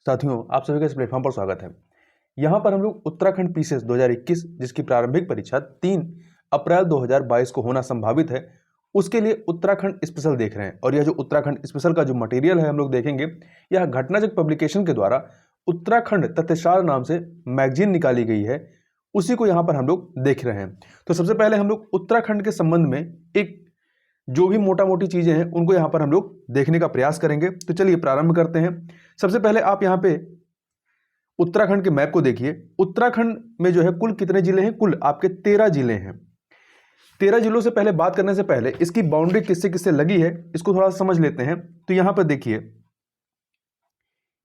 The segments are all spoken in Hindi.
साथियों, आप सभी का इस प्लेटफॉर्म पर स्वागत है। यहाँ पर हम लोग उत्तराखंड पीसीएस 2021 जिसकी प्रारंभिक परीक्षा 3 अप्रैल 2022 को होना संभावित है, उसके लिए उत्तराखंड स्पेशल देख रहे हैं। और यह जो उत्तराखंड स्पेशल का जो मटेरियल है हम लोग देखेंगे, यह घटनाचक पब्लिकेशन के द्वारा उत्तराखंड तथ्यशास्त्र नाम से मैगजीन निकाली गई है, उसी को यहाँ पर हम लोग देख रहे हैं। तो सबसे पहले हम लोग उत्तराखंड के संबंध में एक जो भी मोटा मोटी चीजें हैं उनको यहाँ पर हम लोग देखने का प्रयास करेंगे। तो चलिए प्रारंभ करते हैं। सबसे पहले आप यहाँ पे उत्तराखंड के मैप को देखिए। उत्तराखंड में जो है कुल कितने जिले हैं? कुल आपके 13 जिले हैं। 13 जिलों से पहले बात करने से पहले इसकी बाउंड्री किससे किससे लगी है इसको थोड़ा सा समझ लेते हैं। तो यहाँ पर देखिए,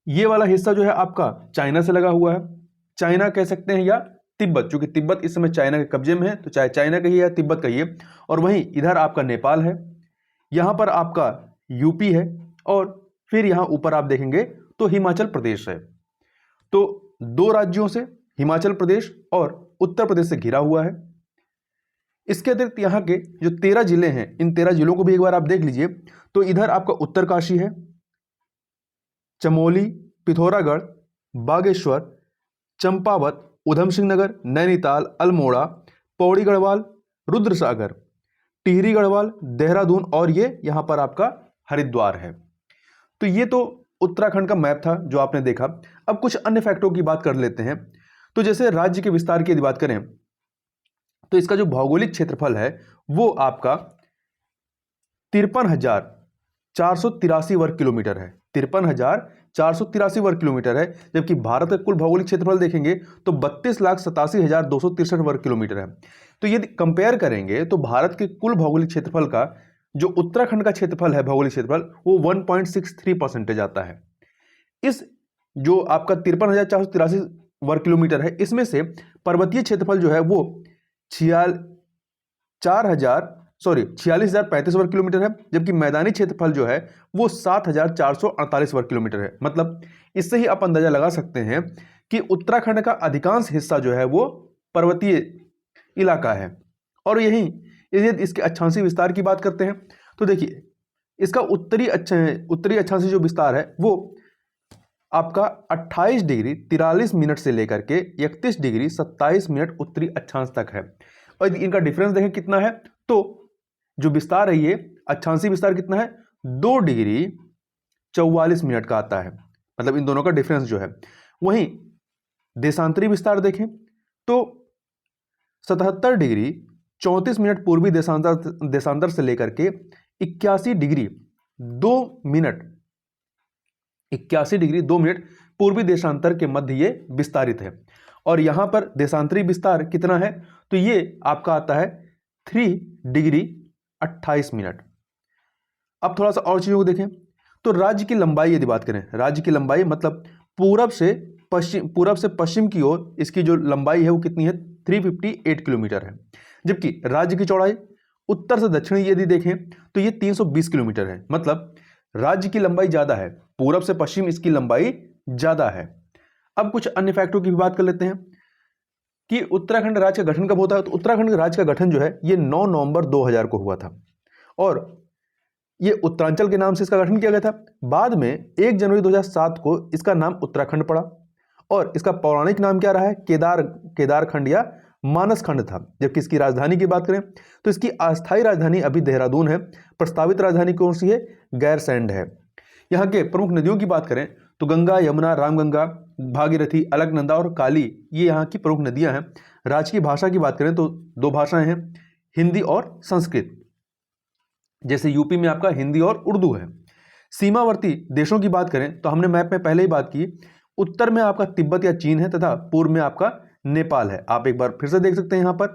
ये वाला हिस्सा जो है आपका चाइना से लगा हुआ है। चाइना कह सकते हैं या तिब्बत, चूंकि तिब्बत इस समय चाइना के कब्जे में है, तो चाहे चाइना कहिए या तिब्बत कहिए। और वहीं इधर आपका नेपाल है, यहाँ पर आपका यूपी है, और फिर यहाँ ऊपर आप देखेंगे तो हिमाचल प्रदेश है। तो 2 राज्यों से, हिमाचल प्रदेश और उत्तर प्रदेश से घिरा हुआ है। इसके अतिरिक्त यहाँ के जो 13 जिले हैं, इन 13 जिलों को भी एक बार आप देख लीजिए। तो इधर आपका उत्तरकाशी है, चमोली, पिथौरागढ़, बागेश्वर, चंपावत, उधम सिंह नगर, नैनीताल, अल्मोड़ा, पौड़ी गढ़वाल, रुद्रसागर, टिहरी गढ़वाल, देहरादून और ये यहाँ पर आपका हरिद्वार है। तो ये तो उत्तराखंड का मैप था जो आपने देखा। अब कुछ अन्य फैक्टों की बात कर लेते हैं। तो जैसे राज्य के विस्तार की यदि बात करें तो इसका जो भौगोलिक क्षेत्रफल है वो आपका 53,483 वर्ग किलोमीटर है। 53,483 वर्ग किलोमीटर है, जबकि भारत का कुल भौगोलिक क्षेत्रफल देखेंगे तो 32,87,263 वर्ग किलोमीटर है। तो यदि कंपेयर करेंगे तो भारत के कुल भौगोलिक क्षेत्रफल का जो उत्तराखंड का क्षेत्रफल है, भौगोलिक क्षेत्रफल, वो 1.63% आता है। इस जो आपका 53,483 वर्ग किलोमीटर है, इसमें से पर्वतीय क्षेत्रफल जो है वो 46,035 वर्ग किलोमीटर है, जबकि मैदानी क्षेत्रफल जो है वो 7,448 वर्ग किलोमीटर है। मतलब इससे ही आप अंदाजा लगा सकते हैं कि उत्तराखंड का अधिकांश हिस्सा जो है वो पर्वतीय इलाका है। और यही यदि इसके अक्षांशीय विस्तार की बात करते हैं तो देखिए, इसका उत्तरी अक्षांशीय जो विस्तार है वो आपका 28 डिग्री 43 मिनट से लेकर के 31 डिग्री 27 मिनट उत्तरी अक्षांश तक है। और इनका डिफरेंस देखें कितना है, तो जो विस्तार है ये अक्षांशीय विस्तार कितना है, 2 डिग्री 44 मिनट का आता है। मतलब इन दोनों का डिफरेंस जो है। वहीं देशांतरी विस्तार देखें तो 77 डिग्री 34 मिनट पूर्वी देशांतर से लेकर के 81 डिग्री 2 मिनट पूर्वी देशांतर के मध्य ये विस्तारित है। और यहां पर देशांतरी विस्तार कितना है, तो ये आपका आता है 3 डिग्री 28 मिनट। अब थोड़ा सा और चीजों को देखें तो राज्य की लंबाई यदि बात करें, राज्य की लंबाई मतलब पूरब से पश्चिम की ओर इसकी जो लंबाई है वो कितनी है, 358 किलोमीटर है। जबकि राज्य की चौड़ाई उत्तर से दक्षिण यदि देखें तो ये 320 किलोमीटर है। मतलब राज्य की लंबाई ज्यादा है, पूरब से पश्चिम इसकी लंबाई ज्यादा है। अब कुछ अन्य फैक्टों की भी बात कर लेते हैं कि उत्तराखंड राज्य का गठन कब होता है। तो उत्तराखंड राज्य का गठन जो है ये 9 नवंबर 2000 को हुआ था, और ये उत्तरांचल के नाम से इसका गठन किया गया था। बाद में 1 जनवरी 2007 को इसका नाम उत्तराखंड पड़ा, और इसका पौराणिक नाम क्या रहा है, केदारखंड या मानसखंड था। जबकि इसकी राजधानी की बात करें तो इसकी अस्थायी राजधानी अभी देहरादून है। प्रस्तावित राजधानी कौन सी है, गैरसैंड है। यहाँ के प्रमुख नदियों की बात करें तो गंगा, यमुना, रामगंगा, भागीरथी, अलकनंदा और काली, ये यहाँ की प्रमुख नदियां हैं। राजकीय भाषा की बात करें तो 2 भाषाएं हैं, हिंदी और संस्कृत। जैसे यूपी में आपका हिंदी और उर्दू है। सीमावर्ती देशों की बात करें तो हमने मैप में पहले ही बात की, उत्तर में आपका तिब्बत या चीन है तथा पूर्व में आपका नेपाल है। आप एक बार फिर से देख सकते हैं यहाँ पर।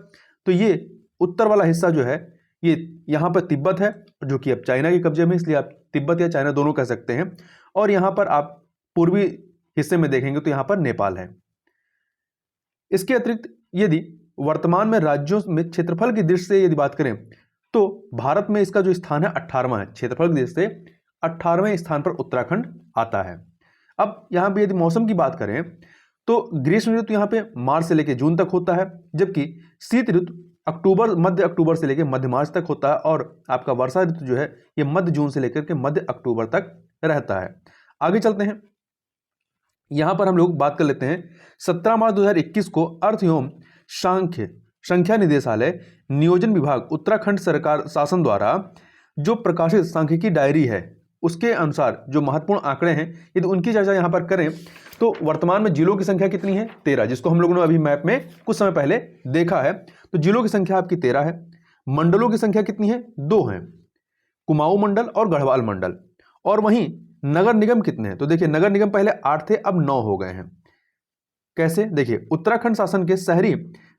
तो ये उत्तर वाला हिस्सा जो है ये यहाँ पर तिब्बत है, जो कि अब चाइना के कब्जे में, इसलिए आप तिब्बत या चाइना दोनों कह सकते हैं। और यहाँ पर आप पूर्वी हिस्से में देखेंगे तो यहाँ पर नेपाल है। इसके अतिरिक्त यदि वर्तमान में राज्यों में क्षेत्रफल की दृष्टि से यदि बात करें तो भारत में इसका जो स्थान है 18वां है। क्षेत्रफल की दृष्टि से 18वें स्थान पर उत्तराखंड आता है। अब यहाँ पे यदि मौसम की बात करें तो ग्रीष्म ऋतु यहाँ पे मार्च से लेकर जून तक होता है, जबकि शीत ऋतु मध्य अक्टूबर से लेकर मध्य मार्च तक होता है, और आपका वर्षा ऋतु जो है ये मध्य जून से लेकर के मध्य अक्टूबर तक रहता है। आगे चलते हैं। यहां पर हम लोग बात कर लेते हैं 17 मार्च 2021 को अर्थ एवं संख्या निदेशालय नियोजन विभाग उत्तराखंड सरकार शासन द्वारा जो प्रकाशित सांख्यिकी डायरी है उसके अनुसार जो महत्वपूर्ण आंकड़े हैं यदि उनकी चर्चा यहां पर करें तो वर्तमान में जिलों की संख्या कितनी है? 13, जिसको हम लोगों ने अभी मैप में कुछ समय पहले देखा है। तो जिलों की संख्या आपकी 13 है। मंडलों की संख्या कितनी है? 2 हैं, कुमाऊं मंडल और गढ़वाल मंडल। और वहीं नगर निगम कितने हैं? तो देखिए नगर निगम पहले 8 थे, अब 9 हो गए हैं। कैसे? देखिए उत्तराखंड शासन के शहरी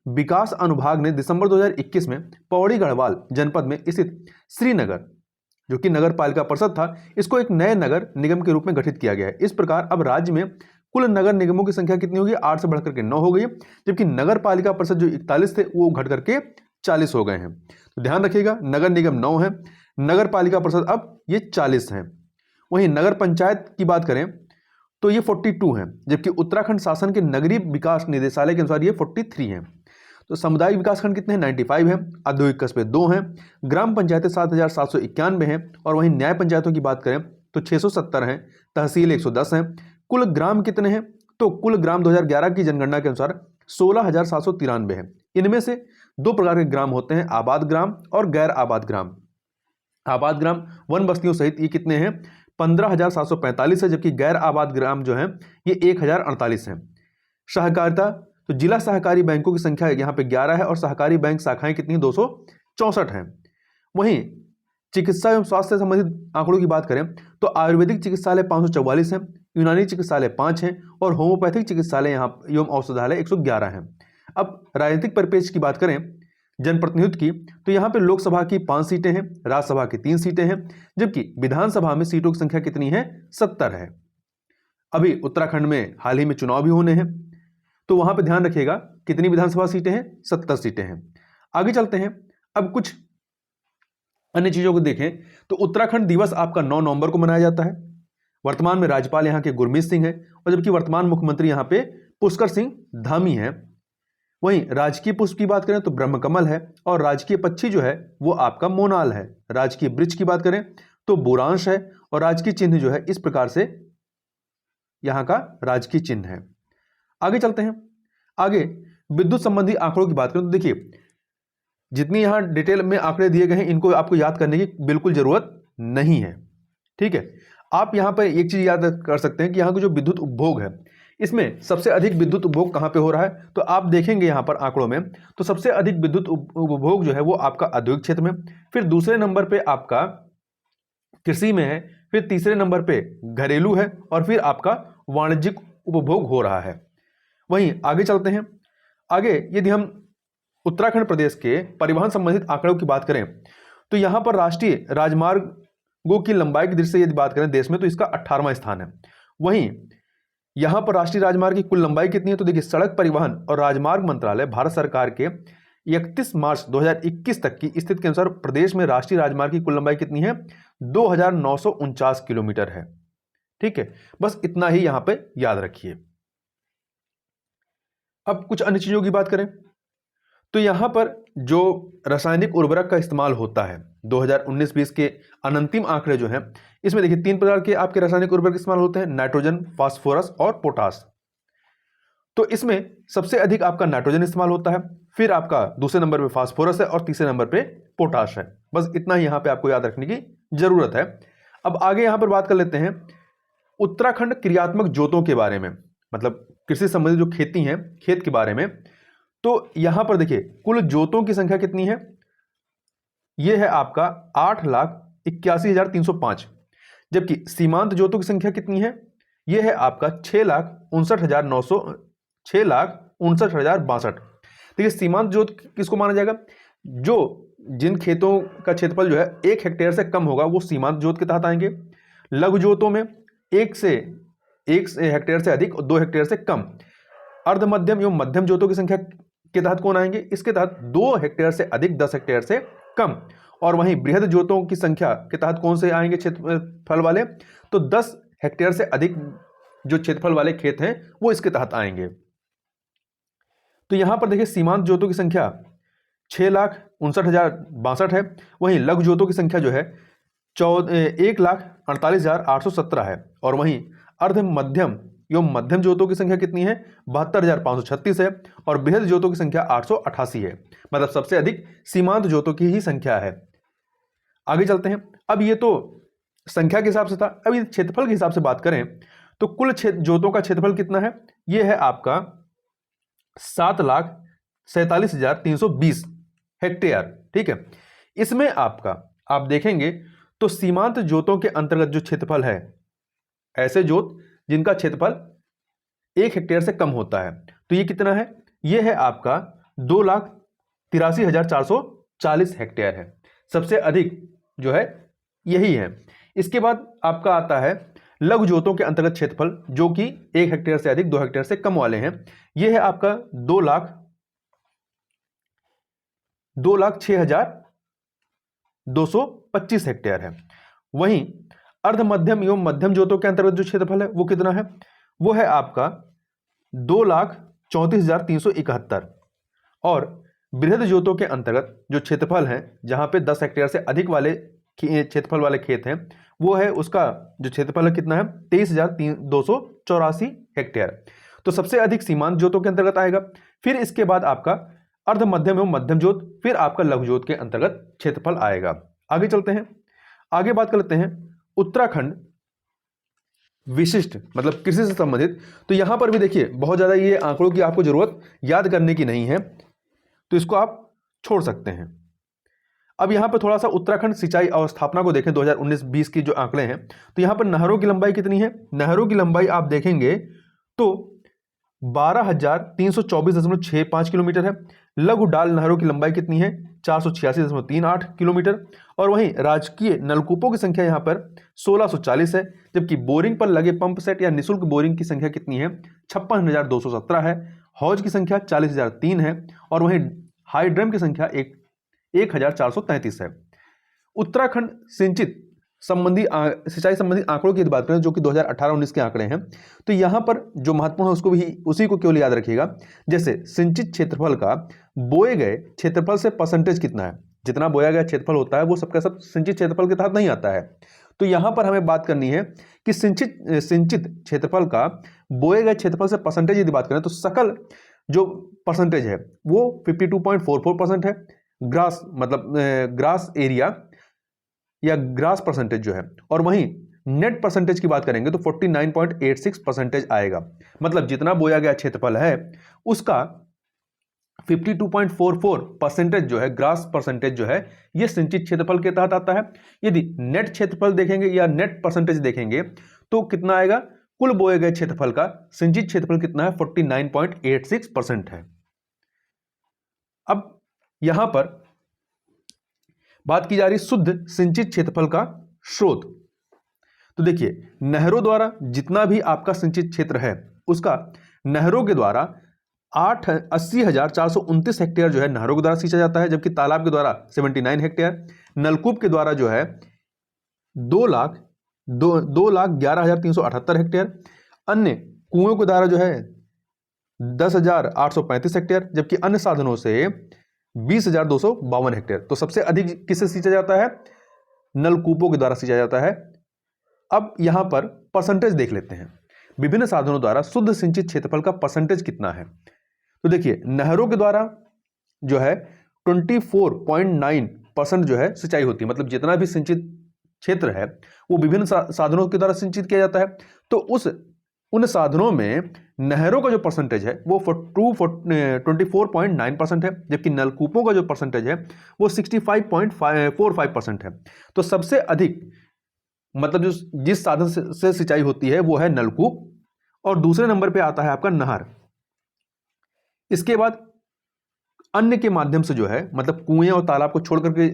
विकास अनुभाग ने दिसंबर 2021 में पौड़ी गढ़वाल जनपद में स्थित श्रीनगर, जो कि नगर पालिका परिषद था, इसको एक नए नगर निगम के रूप में गठित किया गया है। इस प्रकार अब राज्य में कुल नगर निगमों की संख्या कितनी होगी? 8 से बढ़कर के 9 हो गई है, जबकि नगर पालिका परिषद जो 41 थे वो घट करके 40 हो गए हैं। तो ध्यान रखिएगा, नगर निगम 9 है, नगर पालिका परिषद अब ये 40 हैं। वहीं नगर पंचायत की बात करें तो ये 42 हैं, जबकि उत्तराखंड शासन के नगरीय विकास निदेशालय के अनुसार ये 43 हैं। तो सामुदायिक विकास खंड कितने हैं? 95 हैं। औद्योगिक कस्बे 2 हैं। ग्राम पंचायतें 7,791 हैं। और वहीं न्याय पंचायतों की बात करें तो 670 हैं। तहसील 110 हैं। कुल ग्राम कितने हैं? तो कुल ग्राम 2011 की जनगणना के अनुसार 16,793 हैं। इनमें से 2 प्रकार के ग्राम होते हैं, आबाद ग्राम और गैर आबाद ग्राम। आबाद ग्राम वन बस्तियों सहित ये कितने हैं? 15,745 है, जबकि गैर आबाद ग्राम जो हैं ये 1,048 हैं। सहकारिता, तो जिला सहकारी बैंकों की संख्या यहाँ पे 11 है और सहकारी बैंक शाखाएं कितनी हैं? 264 हैं। वहीं चिकित्सा एवं स्वास्थ्य से संबंधित आंकड़ों की बात करें तो आयुर्वेदिक चिकित्सालय 544 हैं, यूनानी चिकित्सालय 5 हैं और होम्योपैथिक चिकित्सालय यहाँ एवं औषधालय 111 हैं। अब राजनीतिक परिप्रेक्ष्य की बात करें जनप्रतिनिधित्व की, तो यहाँ पे लोकसभा की 5 सीटें हैं, राज्यसभा की 3 सीटें हैं, जबकि विधानसभा में सीटों की संख्या कितनी है? 70 है। अभी उत्तराखंड में हाल ही में चुनाव भी होने हैं, तो वहां पे ध्यान रखिएगा कितनी विधानसभा सीटें हैं? 70 सीटें हैं। आगे चलते हैं, अब कुछ अन्य चीजों को देखें तो उत्तराखंड दिवस आपका 9 नवंबर को मनाया जाता है। वर्तमान में राज्यपाल यहाँ के गुरमीत सिंह है और जबकि वर्तमान मुख्यमंत्री यहाँ पे पुष्कर सिंह धामी है। वहीं राजकीय पुष्प की बात करें तो ब्रह्मकमल है और राजकीय पक्षी जो है वो आपका मोनाल है। राजकीय वृक्ष की बात करें तो बुरांश है और राजकीय चिन्ह जो है इस प्रकार से यहाँ का राजकीय चिन्ह है। आगे चलते हैं, आगे विद्युत संबंधी आंकड़ों की बात करें तो देखिए जितनी यहां डिटेल में आंकड़े दिए गए हैं इनको आपको याद करने की बिल्कुल जरूरत नहीं है, ठीक है। आप यहां पर एक चीज याद कर सकते हैं कि यहां का जो विद्युत उपभोग है इसमें सबसे अधिक विद्युत उपभोग कहां पे हो रहा है, तो आप देखेंगे यहां पर आंकड़ों में तो सबसे अधिक विद्युत उपभोग जो है वो आपका औद्योगिक क्षेत्र में, फिर दूसरे नंबर पे आपका कृषि में है, फिर तीसरे नंबर पे घरेलू है और फिर आपका वाणिज्यिक उपभोग हो रहा है। वहीं आगे चलते हैं, आगे यदि हम उत्तराखंड प्रदेश के परिवहन संबंधित आंकड़ों की बात करें तो यहां पर राष्ट्रीय राजमार्गों की लंबाई की दृष्टि से यदि बात करें देश में तो इसका 18वां स्थान है। वहीं यहां पर राष्ट्रीय राजमार्ग की कुल लंबाई कितनी है, तो देखिए सड़क परिवहन और राजमार्ग मंत्रालय भारत सरकार के 31 मार्च 2021 तक की स्थिति के अनुसार प्रदेश में राष्ट्रीय राजमार्ग की कुल लंबाई कितनी है? 2,949 किलोमीटर है, ठीक है। बस इतना ही यहां पे याद रखिए। अब कुछ अन्य चीजों की बात करें तो यहां पर जो रासायनिक उर्वरक का इस्तेमाल होता है 2019-20 के अनंतिम आंकड़े जो हैं इसमें देखिए 3 प्रकार के आपके रासायनिक उर्वरक इस्तेमाल होते हैं, नाइट्रोजन, फास्फोरस और पोटास। तो इसमें सबसे अधिक आपका नाइट्रोजन इस्तेमाल होता है, फिर आपका दूसरे नंबर पे फास्फोरस है और तीसरे नंबर पे पोटाश है। बस इतना ही यहां पे आपको याद रखने की जरूरत है। अब आगे यहां पर बात कर लेते हैं उत्तराखंड क्रियात्मक जोतों के बारे में, मतलब कृषि संबंधित जो खेती है खेत के बारे में। तो यहां पर देखिए कुल जोतों की संख्या कितनी है, यह है आपका 8,81,305, जबकि सीमांत जोतों की संख्या कितनी है, यह है आपका 6,59,062। देखिए सीमांत जोत किसको माना जाएगा, जो जिन खेतों का क्षेत्रफल जो है 1 हेक्टेयर से कम होगा वो सीमांत जोत के तहत आएंगे। लघु जोतों में 1 हेक्टेयर से अधिक और 2 हेक्टेयर से कम। अर्ध मध्यम एवं मध्यम जोतों की संख्या के तहत कौन आएंगे, इसके तहत 2 हेक्टेयर से अधिक 10 हेक्टेयर से कम। और वहीं बृहद जोतों की संख्या के तहत कौन से आएंगे क्षेत्रफल वाले, तो 10 हेक्टेयर से अधिक जो क्षेत्रफल वाले खेत हैं वो इसके तहत आएंगे। तो यहां पर देखिए सीमांत जोतों की संख्या 6,59,062 है। वहीं लघु जोतों की संख्या जो है 1,48,817 है और वहीं अर्ध मध्यम एवं मध्यम जोतों की संख्या कितनी है? 72,536 है और बृहद जोतों की संख्या 888 है। मतलब सबसे अधिक सीमांत जोतों की ही संख्या है। आगे चलते हैं। अब ये तो संख्या के हिसाब से था। अब ये क्षेत्रफल के हिसाब से बात करें तो कुल जोतों का क्षेत्रफल कितना है? ये है आपका 7,47,320 हेक्टेयर। ठीक है, इसमें आपका आप देखेंगे तो सीमांत जोतों के अंतर्गत जो क्षेत्रफल है, ऐसे जोत जिनका क्षेत्रफल 1 हेक्टेयर से कम होता है, तो ये कितना है? ये है आपका 2,83,440 हेक्टेयर है। सबसे अधिक जो है यही है। इसके बाद आपका आता है लघु जोतों के अंतर्गत क्षेत्रफल, जो कि 1 हेक्टेयर से अधिक, 2 हेक्टेयर से कम वाले हैं। यह है आपका 2,06,225 हेक्टेयर है। वहीं अर्ध मध्यम एवं मध्यम जोतों के अंतर्गत जो क्षेत्रफल है वो कितना है? वो है आपका 2,34,371। और बृहद जोतों के अंतर्गत जो क्षेत्रफल है, जहां पे 10 हेक्टेयर से अधिक वाले क्षेत्रफल वाले खेत हैं, वो है उसका जो क्षेत्रफल है कितना है? 23,284 हेक्टेयर। तो सबसे अधिक सीमांत जोतों के अंतर्गत आएगा। फिर इसके बाद आपका अर्ध मध्यम एवं मध्यम जोत, फिर आपका लघु जोत के अंतर्गत क्षेत्रफल आएगा। आगे चलते हैं, आगे बात कर लेते हैं उत्तराखंड विशिष्ट, मतलब कृषि से संबंधित। तो यहां पर भी देखिए बहुत ज्यादा ये आंकड़ों की आपको जरूरत याद करने की नहीं है, तो इसको आप छोड़ सकते हैं। अब यहां पर थोड़ा सा उत्तराखंड सिंचाई अवस्थापना को देखें, 2019-20 की जो आंकड़े हैं, तो यहां पर नहरों की लंबाई कितनी है? नहरों की लंबाई आप देखेंगे तो 12,324.65 किलोमीटर है। लघु डाल नहरों की लंबाई कितनी है? 486.38 किलोमीटर। और वहीं राजकीय नलकूपों की संख्या यहां पर 1640 है, जबकि बोरिंग पर लगे पंप सेट या निःशुल्क बोरिंग की संख्या कितनी है? 56,217 है। हौज की संख्या 40,003 है और वहीं हाइड्रम की संख्या 1,433 है। उत्तराखंड सिंचाई संबंधी आंकड़ों की बात करें, जो कि 2018-19 के आंकड़े हैं, तो यहां पर जो महत्वपूर्ण है उसको भी उसी को केवल याद रखिएगा। जैसे सिंचित क्षेत्रफल का बोए गए क्षेत्रफल से परसेंटेज कितना है? जितना बोया गया क्षेत्रफल होता है वो सबका सब सिंचित क्षेत्रफल के तहत नहीं आता है। तो यहां पर हमें बात करनी है कि सिंचित क्षेत्रफल का बोए गए क्षेत्रफल से परसेंटेज यदि बात करें तो सकल जो परसेंटेज है वो 52.44% है। ग्रास मतलब ग्रास एरिया या ग्रास परसेंटेज जो है, और वहीं नेट परसेंटेज की बात करेंगे तो 49.86% आएगा। मतलब जितना बोया गया क्षेत्रफल है उसका 52.44% जो है, ग्रास परसेंटेज जो है, ये सिंचित क्षेत्रफल के तहत आता है। यदि नेट क्षेत्रफल देखेंगे या नेट परसेंटेज देखेंगे तो कितना आएगा? कुल बोए गए क्षेत्रफल का सिंचित क्षेत्रफल कितना है? 49.86% है। अब यहां पर बात की जा रही शुद्ध सिंचित क्षेत्रफल का स्रोत। तो देखिए नहरों द्वारा जितना भी आपका सिंचित क्षेत्र है उसका नहरों के द्वारा 80,429 हेक्टेयर जो है नहरों के द्वारा सींचा जाता है, जबकि तालाब के द्वारा 79 हेक्टेयर, नलकूप के द्वारा जो है 2,11,378 हेक्टेयर, अन्य कुओं के द्वारा जो है 10,835 हेक्टेयर, जबकि अन्य साधनों से 20,252 हेक्टेयर। तो सबसे अधिक किससे सींचा जाता है? नलकूपों के द्वारा सींचा जाता है। अब यहां पर परसेंटेज देख लेते हैं, विभिन्न साधनों द्वारा शुद्ध सिंचित क्षेत्रफल का परसेंटेज कितना है। तो देखिए नहरों के द्वारा जो है 24.9% जो है सिंचाई होती है। मतलब जितना भी सिंचित क्षेत्र है वो विभिन्न साधनों के द्वारा सिंचित किया जाता है। तो उन साधनों में नहरों का जो परसेंटेज है वो 24.9% है, जबकि नलकूपों का जो परसेंटेज है वो 65.45% है। तो सबसे अधिक मतलब जिस साधन से सिंचाई होती है वो है नलकूप, और दूसरे नंबर पे आता है आपका नहर। इसके बाद अन्य के माध्यम से जो है, मतलब कुएं और तालाब को छोड़ करके,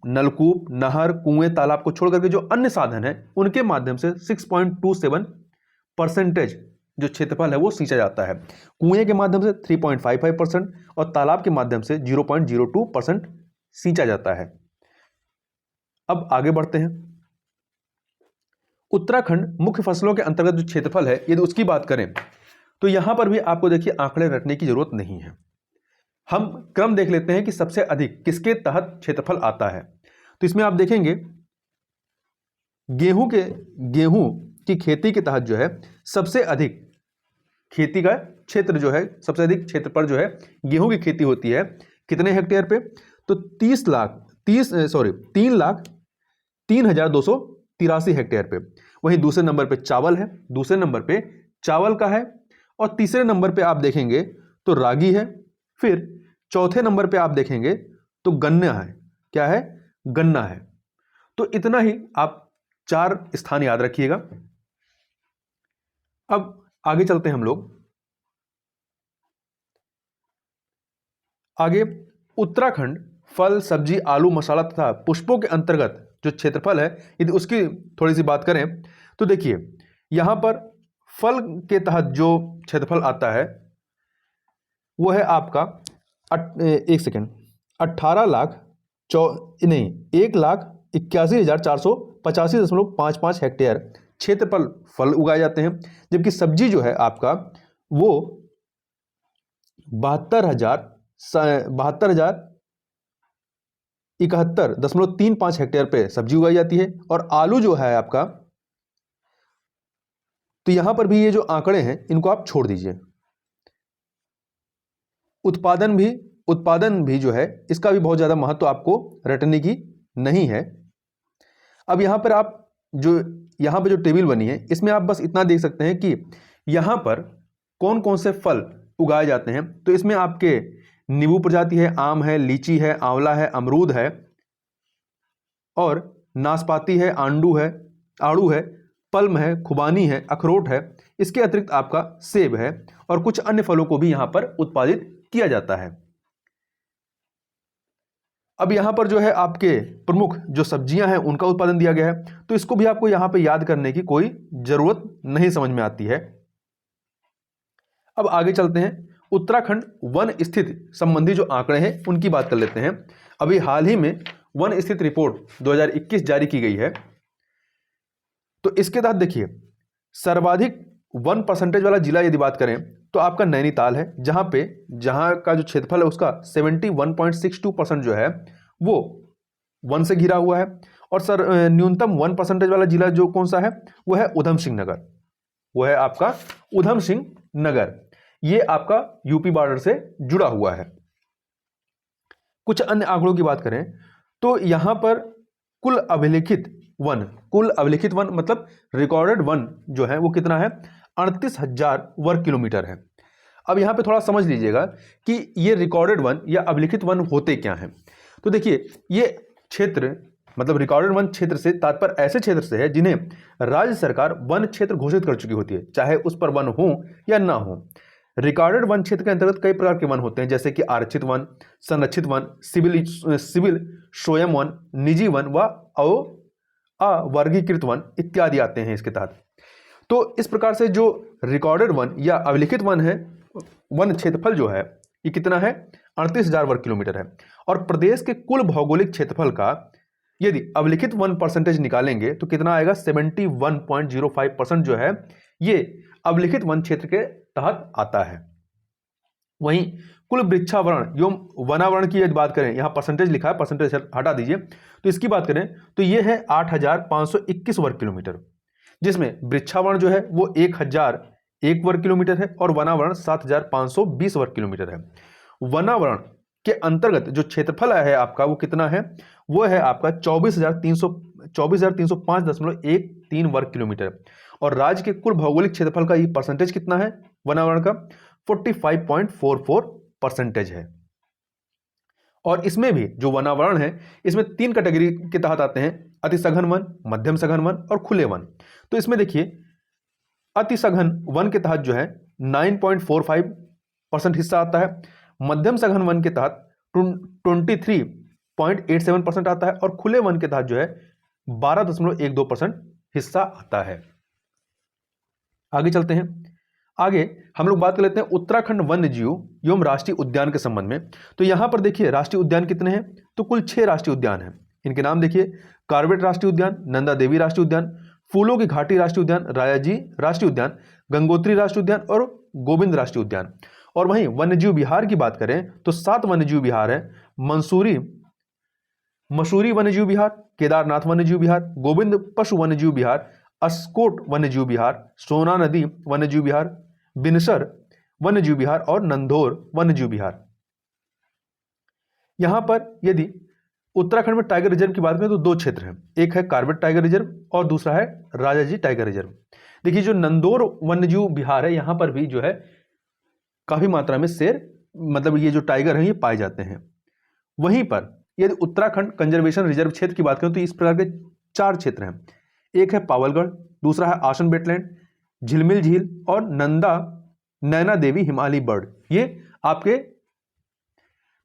नलकूप, नहर, कुएं, तालाब को छोड़ करके जो अन्य साधन है उनके माध्यम से 6.27% जो क्षेत्रफल है वो सींचा जाता है। कुएं के माध्यम से 3.55% और तालाब के माध्यम से 0.02% सींचा जाता है। अब आगे बढ़ते हैं। उत्तराखंड मुख्य फसलों के अंतर्गत जो क्षेत्रफल है यदि उसकी बात करें तो यहां पर भी आपको देखिए आंकड़े रटने की जरूरत नहीं है। हम क्रम देख लेते हैं कि सबसे अधिक किसके तहत क्षेत्रफल आता है। तो इसमें आप देखेंगे गेहूं कि खेती के तहत जो है सबसे अधिक खेती का क्षेत्र जो है, सबसे अधिक क्षेत्र पर जो है गेहूं की खेती होती है, कितने हेक्टेयर पे? तो 3,03,283 हेक्टेयर पे। वहीं दूसरे नंबर पे चावल है, दूसरे नंबर पे चावल का है, और तीसरे नंबर पे आप देखेंगे तो रागी है, फिर चौथे नंबर पे आप देखेंगे तो गन्ना है। क्या है? गन्ना है। तो इतना ही आप 4 स्थान याद रखिएगा। अब आगे चलते हैं हम लोग। आगे उत्तराखंड फल, सब्जी, आलू, मसाला तथा पुष्पों के अंतर्गत जो क्षेत्रफल है, यदि उसकी थोड़ी सी बात करें तो देखिए यहां पर फल के तहत जो क्षेत्रफल आता है वो है आपका 1,81,485.55 हेक्टेयर क्षेत्रफल फल उगाए जाते हैं। जबकि सब्जी जो है आपका वो 72,071.35 हेक्टेयर पे सब्जी उगाई जाती है। और आलू जो है आपका, तो यहां पर भी ये जो आंकड़े हैं इनको आप छोड़ दीजिए। उत्पादन भी जो है इसका भी बहुत ज़्यादा महत्व आपको रटने की नहीं है। अब यहाँ पर आप यहाँ पे जो टेबल बनी है इसमें आप बस इतना देख सकते हैं कि यहाँ पर कौन कौन से फल उगाए जाते हैं। तो इसमें आपके नींबू प्रजाति है, आम है, लीची है, आंवला है, अमरूद है, और नाशपाती है, आड़ू है, पल्म है, खुबानी है, अखरोट है। इसके अतिरिक्त आपका सेब है और कुछ अन्य फलों को भी यहाँ पर उत्पादित किया जाता है। अब यहाँ पर जो है आपके प्रमुख जो सब्जियां हैं उनका उत्पादन दिया गया है, तो इसको भी आपको यहाँ पे याद करने की कोई जरूरत नहीं समझ में आती है। अब आगे चलते हैं। उत्तराखंड वन स्थिति संबंधी जो आंकड़े हैं उनकी बात कर लेते हैं। अभी हाल ही में वन स्थिति रिपोर्ट 2021 जारी की गई है। तो इसके तहत देखिए सर्वाधिक 1% वाला जिला यदि बात करें तो आपका नैनीताल है, जहां का जो क्षेत्रफल है उसका 71.62% जो है वो वन से घिरा हुआ है। और न्यूनतम 1% वाला जिला जो कौन सा है वो है उधम सिंह नगर, वो है आपका उधम सिंह नगर। ये आपका यूपी बॉर्डर से जुड़ा हुआ है। कुछ अन्य आंकड़ों की बात करें तो यहां पर कुल अभिलेखित वन मतलब रिकॉर्डेड वन जो है वो कितना है? 38,000 वर्ग किलोमीटर है। अब यहां पे थोड़ा समझ लीजिएगा कि ये रिकॉर्डेड वन या अभिलिखित वन होते क्या हैं। तो देखिए ये क्षेत्र मतलब रिकॉर्डेड वन क्षेत्र से तात्पर्य ऐसे क्षेत्र से है जिन्हें राज्य सरकार वन क्षेत्र घोषित कर चुकी होती है, चाहे उस पर वन हो या ना हो। रिकॉर्डेड वन क्षेत्र के अंतर्गत कई प्रकार के वन होते हैं, जैसे कि आरक्षित वन, संरक्षित वन, सिविल स्वयं वन, निजी वन व अवर्गीकृत वन इत्यादि आते हैं इसके तहत। तो इस प्रकार से जो रिकॉर्डेड वन या अभिलिखित वन है, वन क्षेत्रफल जो है ये कितना है? 38,000 वर्ग किलोमीटर है। और प्रदेश के कुल भौगोलिक क्षेत्रफल का यदि अभिलिखित वन परसेंटेज निकालेंगे तो कितना आएगा? 71.05% जो है ये अभिलिखित वन क्षेत्र के तहत आता है। वहीं कुल वृक्षावरण एवं वनावरण की यदि बात करें, यहां परसेंटेज लिखा है, परसेंटेज हटा दीजिए, तो इसकी बात करें तो ये है 8,521 वर्ग किलोमीटर, जिसमें वृक्षावरण जो है वो 1,001 वर्ग किलोमीटर है और वनावरण 7,520 वर्ग किलोमीटर है। वनावरण के अंतर्गत जो क्षेत्रफल है आपका वो कितना है? वो है आपका 24,305.13 वर्ग किलोमीटर। और राज्य के कुल भौगोलिक क्षेत्रफल का ये परसेंटेज कितना है वनावरण का? 45.44% है। और इसमें भी जो वनावरण है इसमें 3 कैटेगरी के तहत आते हैं: अति सघन वन, मध्यम सघन वन और खुले वन। तो इसमें देखिए अति सघन वन के तहत जो है 9.45% हिस्सा आता है, मध्यम सघन वन के तहत 23.87% आता है और खुले वन के तहत जो है 12.12% हिस्सा आता है। आगे चलते हैं। आगे हम लोग बात कर लेते हैं उत्तराखंड वन्य जीव एवं राष्ट्रीय उद्यान के संबंध में। तो यहां पर देखिए राष्ट्रीय उद्यान कितने हैं? तो कुल 6 राष्ट्रीय उद्यान हैं। इनके नाम देखिए: कार्बेट राष्ट्रीय उद्यान, नंदा देवी राष्ट्रीय उद्यान, फूलों की घाटी राष्ट्रीय उद्यान, रायाजी राष्ट्रीय उद्यान, गंगोत्री राष्ट्रीय उद्यान और गोविंद राष्ट्रीय उद्यान। और वहीं वन्यजीव विहार की बात करें तो 7 वन्यजीव विहार है: मसूरी वन्यजीव विहार, केदारनाथ वन्यजीव विहार, गोविंद पशु वन्यजीव विहार, अस्कोट वन्यजीव विहार, सोना नदी वन्यजीव विहार, बिनसर वन्यजीव विहार और नंदोर वन्यजीव विहार। यहां पर यदि उत्तराखंड में टाइगर रिजर्व की बात करें तो दो क्षेत्र हैं, एक है कॉर्बेट टाइगर रिजर्व और दूसरा है राजाजी टाइगर रिजर्व। देखिए जो नंदोर वन्यजीव विहार है यहां पर भी जो है काफी मात्रा में शेर, मतलब ये जो टाइगर हैं ये पाए जाते हैं। वहीं पर यदि उत्तराखंड कंजर्वेशन रिजर्व क्षेत्र की बात करें तो इस प्रकार के 4 क्षेत्र हैं, एक है पावलगढ़, दूसरा है आसन वेटलैंड, झिलमिल झील और नैना देवी हिमालयी बर्ड। ये आपके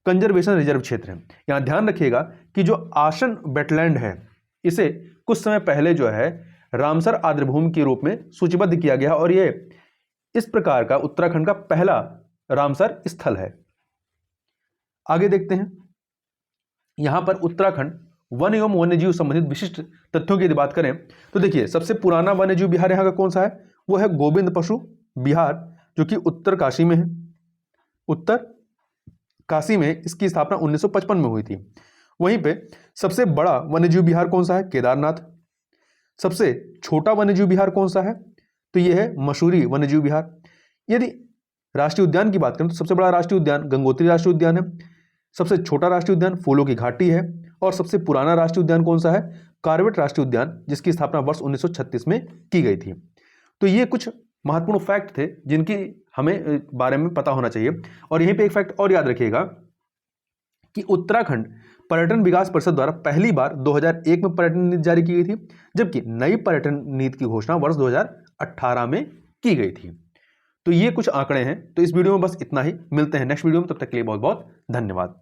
कंजर्वेशन रिजर्व क्षेत्र हैं। यहां ध्यान रखिएगा कि जो आसन वेटलैंड है इसे कुछ समय पहले जो है रामसर आर्द्रभूमि के रूप में सूचीबद्ध किया गया और ये इस प्रकार का उत्तराखंड का पहला रामसर स्थल है। आगे देखते हैं, यहां पर उत्तराखंड वन एवं वन्यजीव संबंधित विशिष्ट तथ्यों की यदि बात करें तो देखिए सबसे पुराना वन्यजीव विहार यहां का कौन सा है, वो है गोविंद पशु विहार, जो कि उत्तर काशी में है। उत्तर काशी में इसकी स्थापना 1955 में हुई थी। वहीं पे सबसे बड़ा वन्यजीव विहार कौन सा है, केदारनाथ। सबसे छोटा वन्यजीव विहार कौन सा है, तो यह है मसूरी वन्यजीव विहार। यदि राष्ट्रीय उद्यान की बात करें तो सबसे बड़ा राष्ट्रीय उद्यान गंगोत्री राष्ट्रीय उद्यान है, सबसे छोटा राष्ट्रीय उद्यान फूलों की घाटी है और सबसे पुराना राष्ट्रीय उद्यान कौन सा है, कॉर्बेट राष्ट्रीय उद्यान, जिसकी स्थापना वर्ष 1936 में की गई थी। तो ये कुछ महत्वपूर्ण फैक्ट थे जिनकी हमें बारे में पता होना चाहिए। और यहीं पे एक फैक्ट और याद रखिएगा कि उत्तराखंड पर्यटन विकास परिषद द्वारा पहली बार 2001 में पर्यटन नीति जारी की गई थी, जबकि नई पर्यटन नीति की घोषणा वर्ष 2018 में की गई थी। तो ये कुछ आंकड़े हैं। तो इस वीडियो में बस इतना ही, मिलते हैं नेक्स्ट वीडियो में, तब तक के लिए बहुत बहुत धन्यवाद।